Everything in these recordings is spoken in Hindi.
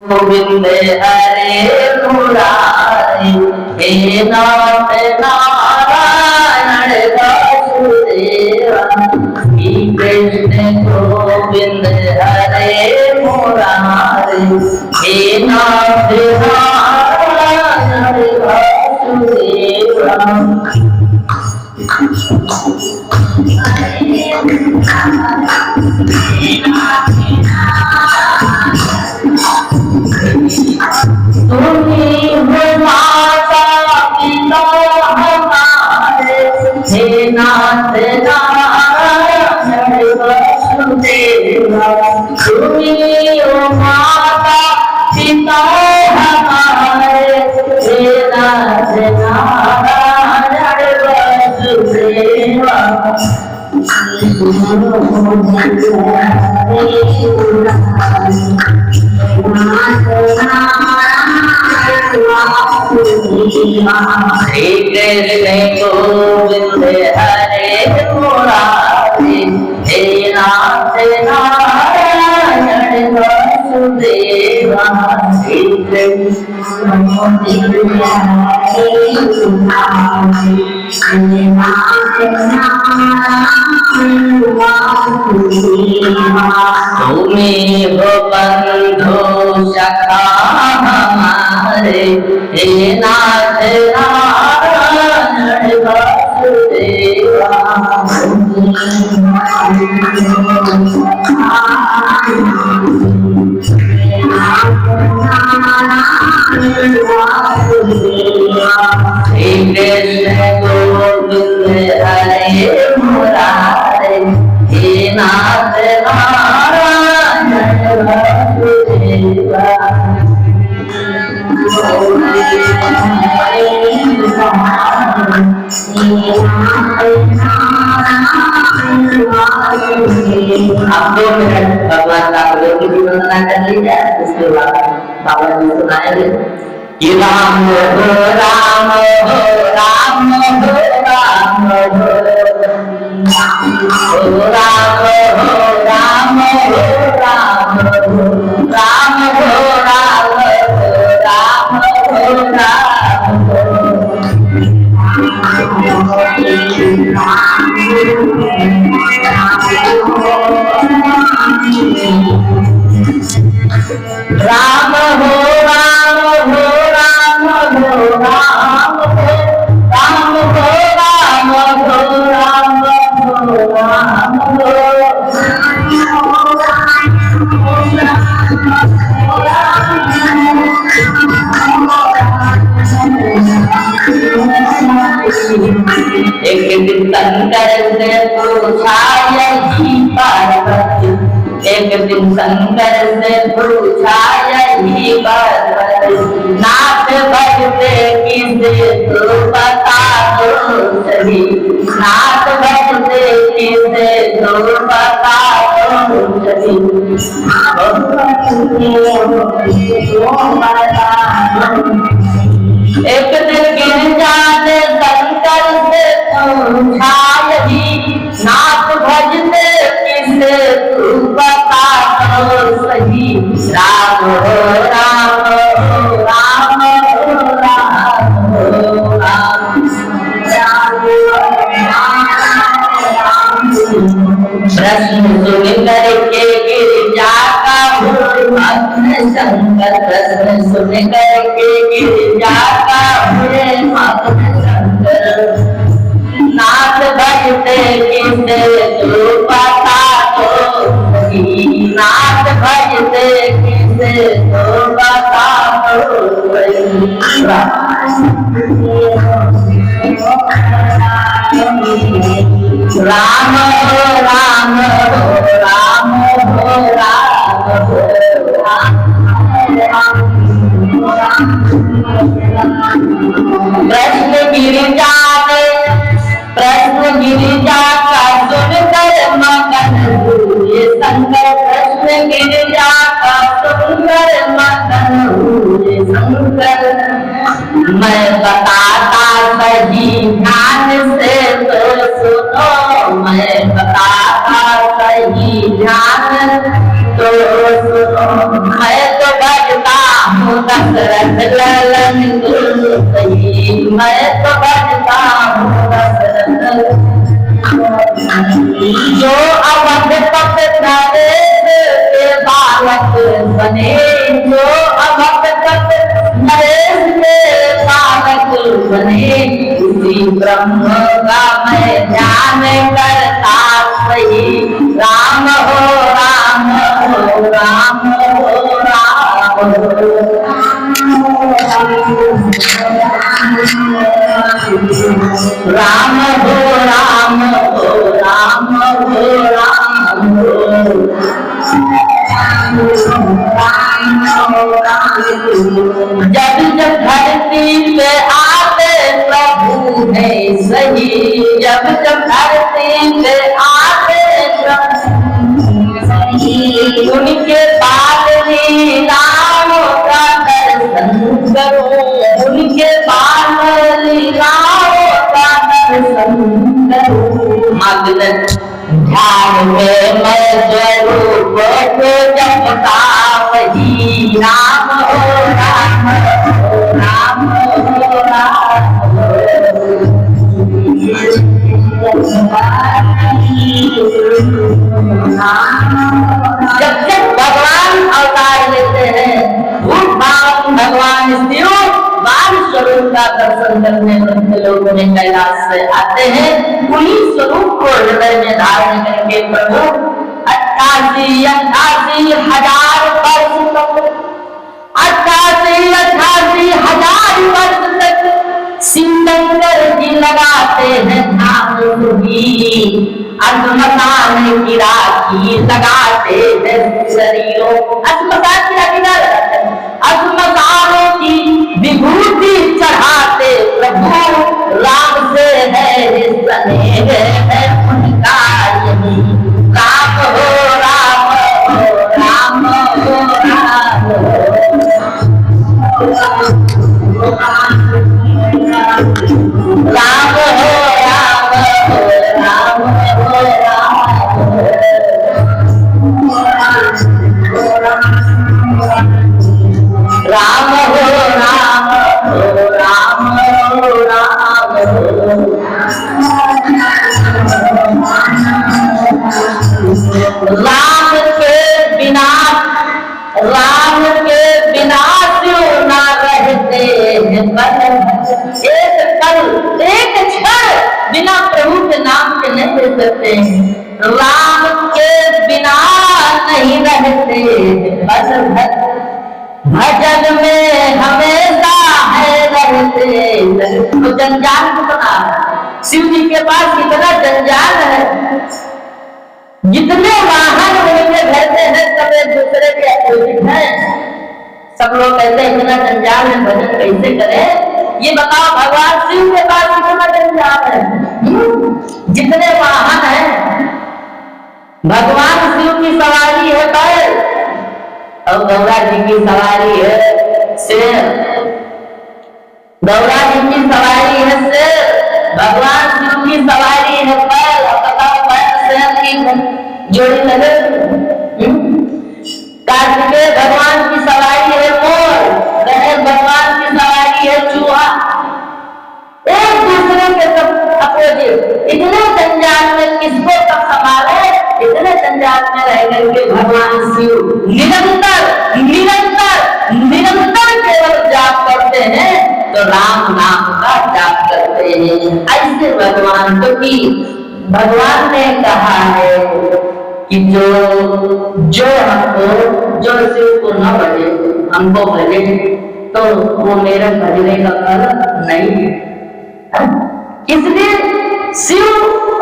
गोविंद हरे मुरारी हे नाथ नारायण वासुदेवा श्री कृष्ण गोविंद हरे मुरारी हे नाथ नारायण वासुदेवा। तुम्हीं हो माता पिता हमारे हे नाथ नारायण वासुदेवा। तुम्हीं हो माता पिता हमारे हे नाथ नारायण वासुदेवा। श्री कृष्ण गोविंद हरे मुरारी हे नाथ नारायण वासुदेवा। श्री कृष्ण गोविंद हरे मुरारी हे नाथ नारायण वासुदेवा। तुम्हीं हो बंधु सखा हमारे हे नाथ नारायण वासुदेवा। श्री कृष्ण गोविंद हरे मुरारी हे नाथ नारायण वासुदेवा। आप 2 मिनट भगवान का की वंदना कर लीजिए, उसके बाद बाबा जी सुनाएंगे कि राम हो राम हो राम हो राम हो राम हो राम हो राम हो राम हो राम हो राम हो राम हो राम हो राम हो राम हो राम हो राम हो राम हो राम हो। एक दिन शंकर से पूछा यही पार्वती। एक दिन शंकर से पूछा यही पार्वती। नाथ भजते किसे तो बता दो सही। नाथ भजते किसे तो बता दो सही। एक दिन गिर जाने शंकर से पूछा यही। नाथ भजते किसे तू बता दो सही। राम हो राम हो राम हो राम हो राम। प्रश्न सुन करके गिर जाता भक्त शंकर। प्रश्न सुन करके गिर जाता भक्त शंकर। नाथ भजते किसे तू बता दो सही। नाथ भजते किसे तू बता दो सही। राम हो राम हो राम हो राम हो प्रश्न गिर जाने प्रश्न गिरिजा का सुनकर मगन हुए शंकर। प्रश्न गिरिजा का सुनकर मगन हुए शंकर। मैं बताता सही ध्यान से तो सुनो। मैं बताता सही ध्यान तो सुनो। मैं तो भजता ललन सही मैं तो बनता हूँ रसरत जो अवध पथ नरेश के बालक बने जो अवध पथ नरेश के बालक बने उसी ब्रह्म का मैं ध्यान करता सही राम हो राम हो राम हो राम हो राम हो राम हो राम हो राम हो जब जब धरती पे आते प्रभु है सही जब जब धरती पे आते प्रभु सही उनके बाद लीलाओं का दर्शन करो उनके बाद लीलाओं का दर्शन करो मगन ध्यान में मैं स्वरूप को जपता वही राम हो राम हो राम हो राम जब जब भगवान अवतार लेते हैं भगवान शिव बाल स्वरूप का दर्शन करने वाले लोगों ने कैलाश से आते हैं उन्हीं स्वरूप को हृदय में धारण करके प्रभु 88 हजार वर्ष तक 88 हजार वर्ष तक शिवशंकर जी लगाते हैं धाम श्मशान की राखी लगाते हैं शरीरों श्मशान की राखी ना लगाते श्मशानों की विभूति चढ़ाते प्रभु राम से है स्नेह है उनका यही राम हो राम हो राम हो राम हो राम हो राम हो राम हो राम हो राम हो राम के बिना क्यों ना रहते हैं एक पल एक क्षण बिना प्रभु के नाम के नहीं रह सकते राम के बिना नहीं रहते बस भजन में हमेशा है रहते तो जंजाल कितना शिव जी के पास कितना जंजाल है जितने वाहन उनके घर में है सब एक दूसरे के अपोजिट है सब लोग कहते हैं इतना जंजाल है भजन कैसे करें ये बताओ भगवान शिव के पास कितना जंजाल है जितने वाहन है भगवान शिव की सवारी है बैल और गौरा जी की सवारी है शेर गौरा जी की सवारी है शेर भगवान शिव की सवारी है बैल और बताओ बैल शेर की जोड़ी लगे कार्तिकेय भगवान की सवारी है मोर गणेश भगवान की सवारी है चूहा एक दूसरे के सब अपोजिट इतने जंजाल में किसको सब संभाले इतने जंजाल में रह करके भगवान शिव निरंतर निरंतर निरंतर केवल जाप करते हैं तो राम नाम का जाप करते हैं ऐसे भगवान क्योंकि भगवान ने कहा है कि जो हमको जो शिव को न भजे हमको भजे तो वो मेरे भजने का फल नहीं है इसलिए शिव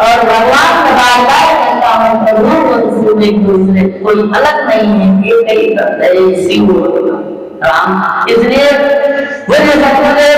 और भगवान का बार-बार कहता हूँ प्रभु और शिव एक दूसरे कोई अलग नहीं है एक ही करते हैं शिव और राम इसलिए बोले सतगुरुदेव